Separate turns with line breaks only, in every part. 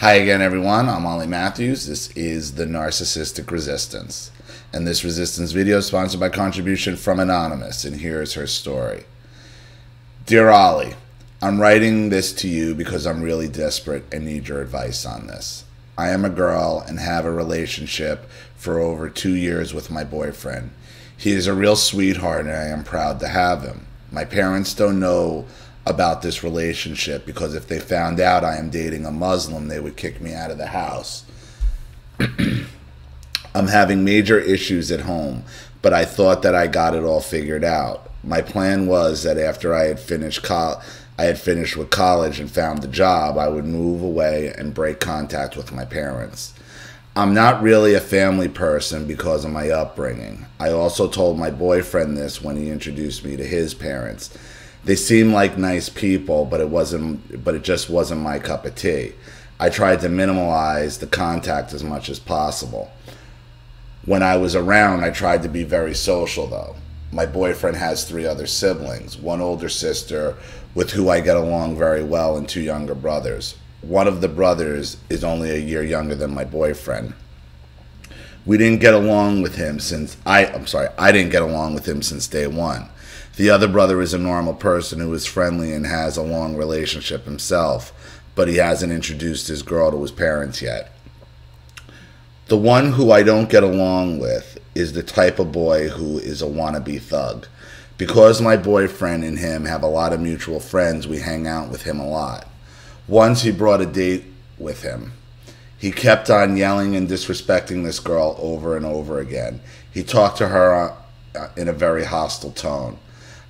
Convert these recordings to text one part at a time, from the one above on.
Hi again, everyone. I'm Ollie Matthews. This is the Narcissistic Resistance. And this resistance video is sponsored by contribution from Anonymous. And here's her story. Dear Ollie, I'm writing this to you because I'm really desperate and need your advice on this. I am a girl and have a relationship for over 2 years with my boyfriend. He is a real sweetheart and I am proud to have him. My parents don't know about this relationship because if they found out I am dating a Muslim, they would kick me out of the house. I'm having major issues at home, but I thought that I got it all figured out. My plan was that after I had finished with college and found a job, I would move away and break contact with my parents. I'm not really a family person because of my upbringing. I also told my boyfriend this when he introduced me to his parents. They seemed like nice people, but it just wasn't my cup of tea. I tried to minimize the contact as much as possible. When I was around, I tried to be very social though. My boyfriend has 3 other siblings, 1 older sister with who I get along very well and 2 younger brothers. One of the brothers is only a year younger than my boyfriend. I didn't get along with him since day one. The other brother is a normal person who is friendly and has a long relationship himself, but he hasn't introduced his girl to his parents yet. The one who I don't get along with is the type of boy who is a wannabe thug. Because my boyfriend and him have a lot of mutual friends, we hang out with him a lot. Once he brought a date with him. He kept on yelling and disrespecting this girl over and over again. He talked to her in a very hostile tone.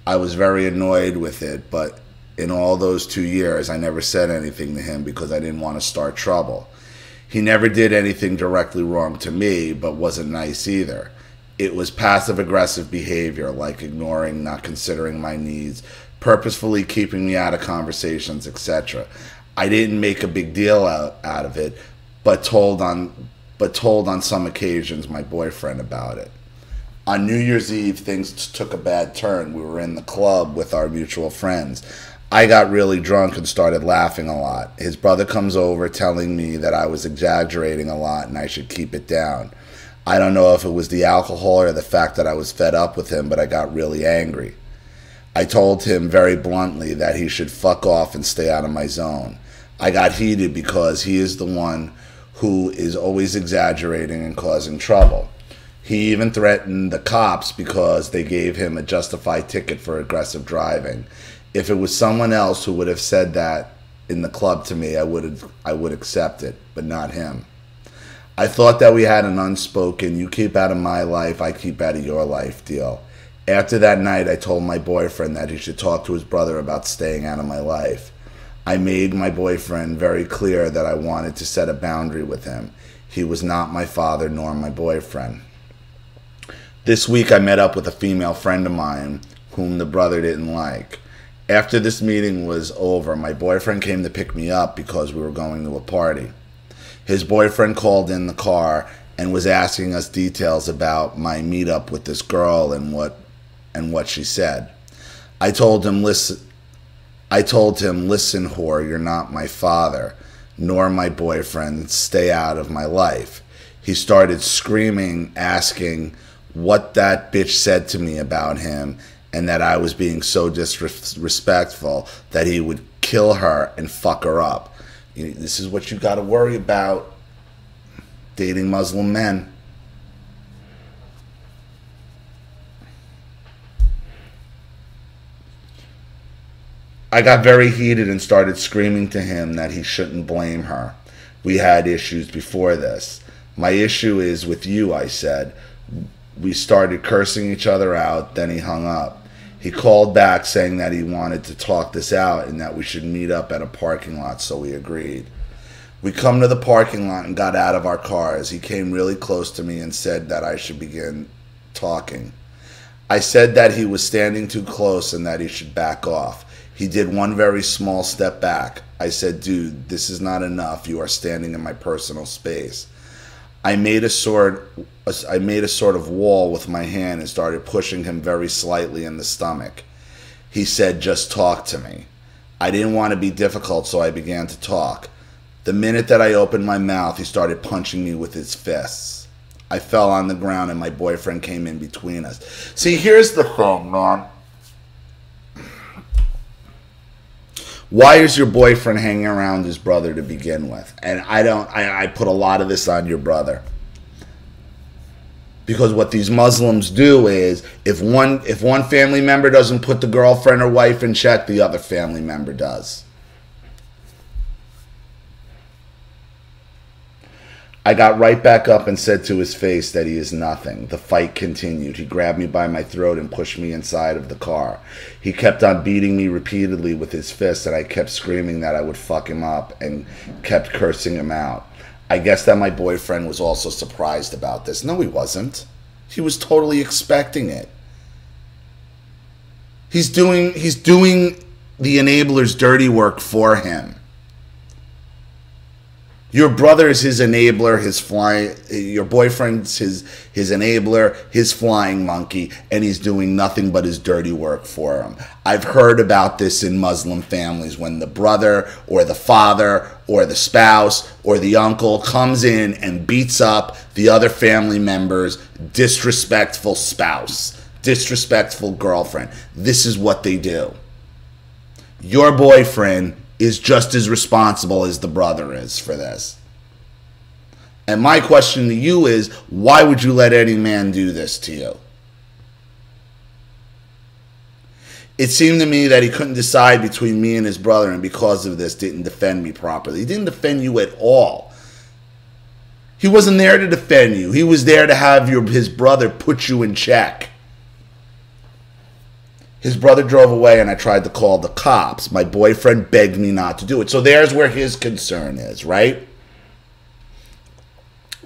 I was very annoyed with it, but in all those 2 years, I never said anything to him because I didn't want to start trouble. He never did anything directly wrong to me, but wasn't nice either. It was passive-aggressive behavior, like ignoring, not considering my needs, purposefully keeping me out of conversations, etc. I didn't make a big deal out of it, but told on some occasions my boyfriend about it. On New Year's Eve, things took a bad turn. We were in the club with our mutual friends. I got really drunk and started laughing a lot. His brother comes over telling me that I was exaggerating a lot and I should keep it down. I don't know if it was the alcohol or the fact that I was fed up with him, but I got really angry. I told him very bluntly that he should fuck off and stay out of my zone. I got heated because he is the one who is always exaggerating and causing trouble. He even threatened the cops because they gave him a justified ticket for aggressive driving. If it was someone else who would have said that in the club to me, I would accept it, but not him. I thought that we had an unspoken, you keep out of my life, I keep out of your life deal. After that night, I told my boyfriend that he should talk to his brother about staying out of my life. I made my boyfriend very clear that I wanted to set a boundary with him. He was not my father nor my boyfriend. This week I met up with a female friend of mine whom the brother didn't like. After this meeting was over, my boyfriend came to pick me up because we were going to a party. His boyfriend called in the car and was asking us details about my meetup with this girl and what she said. I told him, listen, whore, you're not my father, nor my boyfriend, stay out of my life. He started screaming, asking what that bitch said to me about him and that I was being so disrespectful that he would kill her and fuck her up. This is what you got to worry about dating Muslim men. I got very heated and started screaming to him that he shouldn't blame her. We had issues before this. My issue is with you, I said. We started cursing each other out, then he hung up. He called back saying that he wanted to talk this out and that we should meet up at a parking lot, so we agreed. We come to the parking lot and got out of our cars. He came really close to me and said that I should begin talking. I said that he was standing too close and that he should back off. He did one very small step back. I said, dude, this is not enough. You are standing in my personal space. I made a sort of wall with my hand and started pushing him very slightly in the stomach. He said, just talk to me. I didn't want to be difficult, so I began to talk. The minute that I opened my mouth, he started punching me with his fists. I fell on the ground and my boyfriend came in between us. See, here's the thing, man. Why is your boyfriend hanging around his brother to begin with? And I put a lot of this on your brother. Because what these Muslims do is, if one family member doesn't put the girlfriend or wife in check, the other family member does. I got right back up and said to his face that he is nothing. The fight continued. He grabbed me by my throat and pushed me inside of the car. He kept on beating me repeatedly with his fists, and I kept screaming that I would fuck him up and kept cursing him out. I guess that my boyfriend was also surprised about this. No, he wasn't. He was totally expecting it. He's doing the enabler's dirty work for him. Your brother is his enabler, your boyfriend's his enabler, his flying monkey, and he's doing nothing but his dirty work for him. I've heard about this in Muslim families when the brother or the father or the spouse or the uncle comes in and beats up the other family member's disrespectful spouse, disrespectful girlfriend. This is what they do. Your boyfriend is just as responsible as the brother is for this. And my question to you is, why would you let any man do this to you? It seemed to me that he couldn't decide between me and his brother, and because of this didn't defend me properly. He didn't defend you at all. He wasn't there to defend you. He was there to have his brother put you in check. His brother drove away and I tried to call the cops. My boyfriend begged me not to do it. So there's where his concern is, right?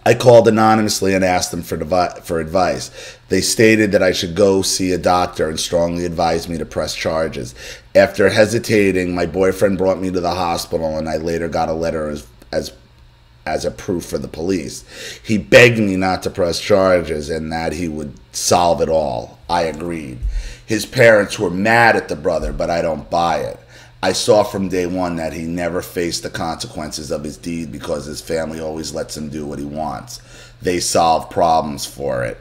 I called anonymously and asked them for advice. They stated that I should go see a doctor and strongly advised me to press charges. After hesitating, my boyfriend brought me to the hospital and I later got a letter as a proof for the police. He begged me not to press charges and that he would solve it all. I agreed. His parents were mad at the brother, but I don't buy it. I saw from day one that he never faced the consequences of his deed because his family always lets him do what he wants. They solve problems for it.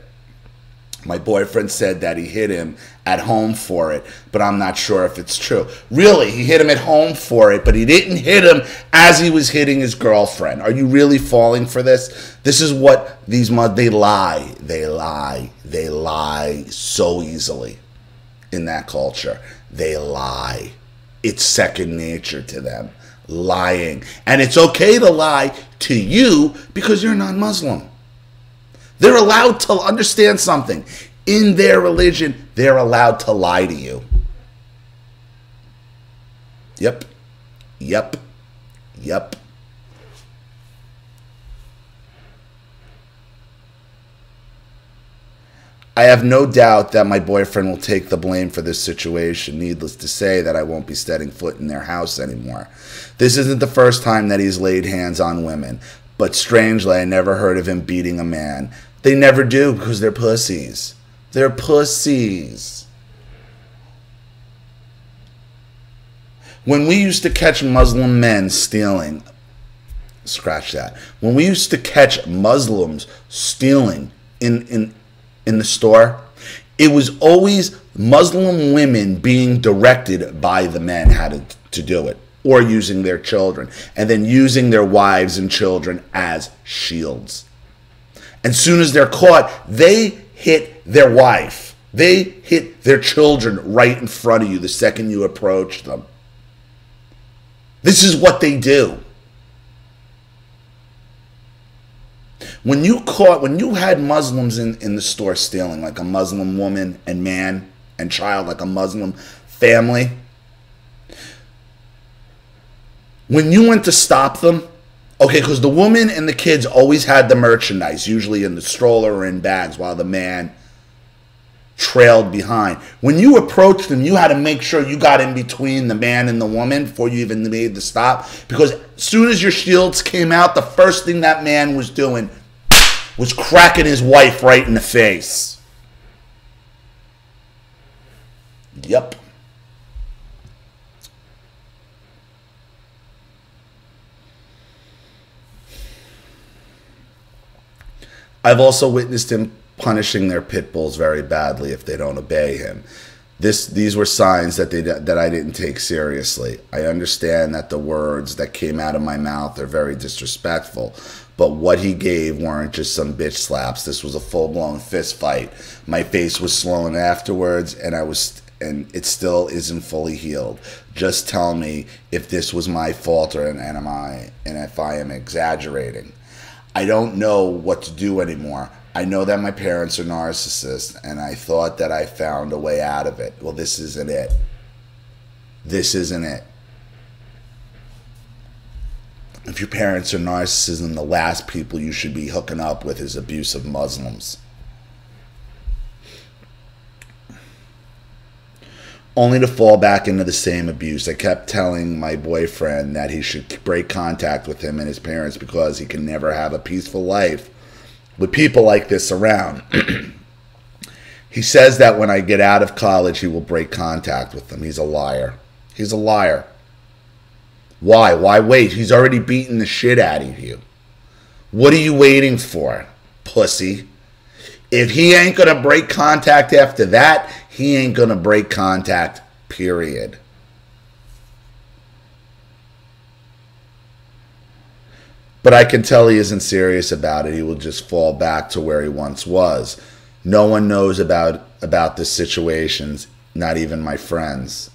My boyfriend said that he hit him at home for it, but I'm not sure if it's true. Really, he hit him at home for it, but he didn't hit him as he was hitting his girlfriend. Are you really falling for this? This is what they lie. They lie. They lie so easily in that culture. They lie. It's second nature to them, lying. And it's okay to lie to you because you're non-Muslim. They're allowed to understand something. In their religion, they're allowed to lie to you. Yep. Yep. Yep. I have no doubt that my boyfriend will take the blame for this situation. Needless to say that I won't be stepping foot in their house anymore. This isn't the first time that he's laid hands on women. But strangely, I never heard of him beating a man. They never do because they're pussies. They're pussies. When we used to catch Muslim men stealing, scratch that. When we used to catch Muslims stealing in the store, it was always Muslim women being directed by the men how to do it, or using their children, and then using their wives and children as shields. And soon as they're caught, they hit their wife. They hit their children right in front of you the second you approach them. This is what they do. When you had Muslims in the store stealing, like a Muslim woman and man and child, like a Muslim family, when you went to stop them, okay, because the woman and the kids always had the merchandise, usually in the stroller or in bags, while the man trailed behind. When you approached them, you had to make sure you got in between the man and the woman before you even made the stop, because as soon as your shields came out, the first thing that man was doing was cracking his wife right in the face. Yep. I've also witnessed him punishing their pit bulls very badly if they don't obey him. These were signs that I didn't take seriously. I understand that the words that came out of my mouth are very disrespectful, but what he gave weren't just some bitch slaps. This was a full-blown fist fight. My face was swollen afterwards, and it still isn't fully healed. Just tell me if this was my fault and if I am exaggerating. I don't know what to do anymore. I know that my parents are narcissists, and I thought that I found a way out of it. Well, this isn't it. This isn't it. If your parents are narcissists, the last people you should be hooking up with is abusive Muslims. Only to fall back into the same abuse. I kept telling my boyfriend that he should break contact with him and his parents because he can never have a peaceful life with people like this around. He says that when I get out of college, he will break contact with them. He's a liar. He's a liar. Why? Why wait? He's already beaten the shit out of you. What are you waiting for, pussy? If he ain't going to break contact after that, he ain't going to break contact, period. But I can tell he isn't serious about it. He will just fall back to where he once was. No one knows about the situations, not even my friends.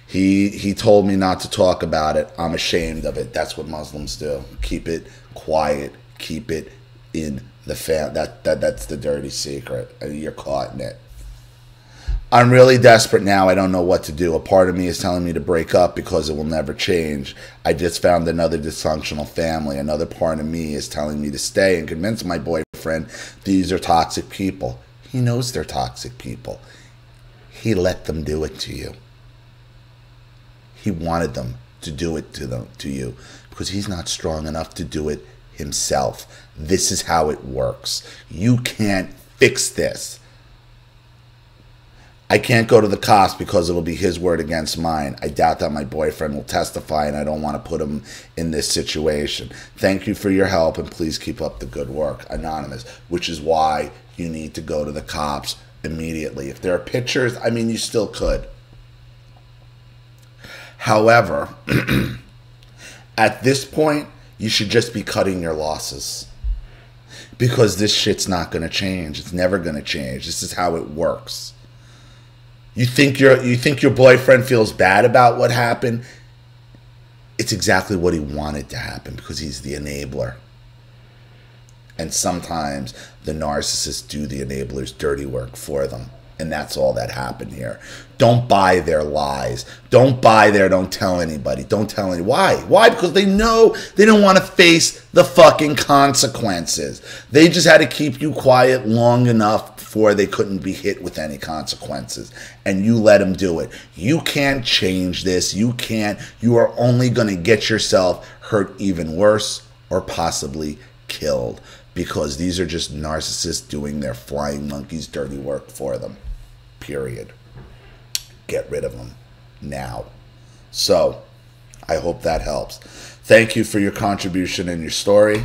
He told me not to talk about it. I'm ashamed of it. That's what Muslims do. Keep it quiet. Keep it in the that's the dirty secret. You're caught in it. I'm really desperate now. I don't know what to do. A part of me is telling me to break up because it will never change. I just found another dysfunctional family. Another part of me is telling me to stay and convince my boyfriend these are toxic people. He knows they're toxic people. He let them do it to you. He wanted them to do it to you because he's not strong enough to do it himself. This is how it works. You can't fix this. I can't go to the cops because it'll be his word against mine. I doubt that my boyfriend will testify, and I don't want to put him in this situation. Thank you for your help, and please keep up the good work. Anonymous, which is why you need to go to the cops immediately. If there are pictures, I mean, you still could. However, at this point, you should just be cutting your losses because this shit's not going to change. It's never going to change. This is how it works. You think your boyfriend feels bad about what happened? It's exactly what he wanted to happen because he's the enabler. And sometimes the narcissists do the enabler's dirty work for them. And that's all that happened here. Don't buy their lies. Don't buy their don't tell anybody. Don't tell anybody. Why? Why? Because they know they don't want to face the fucking consequences. They just had to keep you quiet long enough before they couldn't be hit with any consequences. And you let them do it. You can't change this. You can't. You are only going to get yourself hurt even worse or possibly killed. Because these are just narcissists doing their flying monkeys dirty work for them. Period. Get rid of them now. So, I hope that helps. Thank you for your contribution and your story.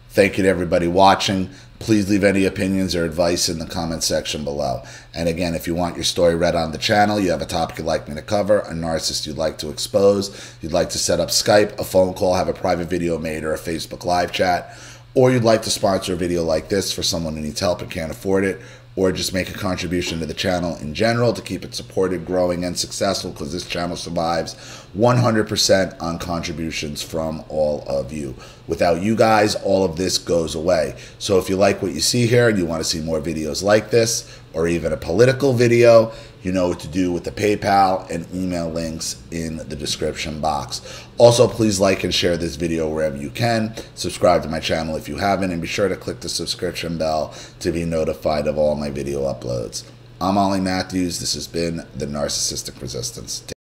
Thank you to everybody watching. Please leave any opinions or advice in the comment section below. And again, if you want your story read on the channel, you have a topic you'd like me to cover, a narcissist you'd like to expose, you'd like to set up Skype, a phone call, have a private video made, or a Facebook live chat, or you'd like to sponsor a video like this for someone who needs help and can't afford it, or just make a contribution to the channel in general to keep it supported, growing, and successful, because this channel survives 100% on contributions from all of you. Without you guys, all of this goes away. So if you like what you see here and you want to see more videos like this, or even a political video, you know what to do with the PayPal and email links in the description box. Also, please like and share this video wherever you can. Subscribe to my channel if you haven't, and be sure to click the subscription bell to be notified of all my video uploads. I'm Ollie Matthews. This has been The Narcissistic Resistance.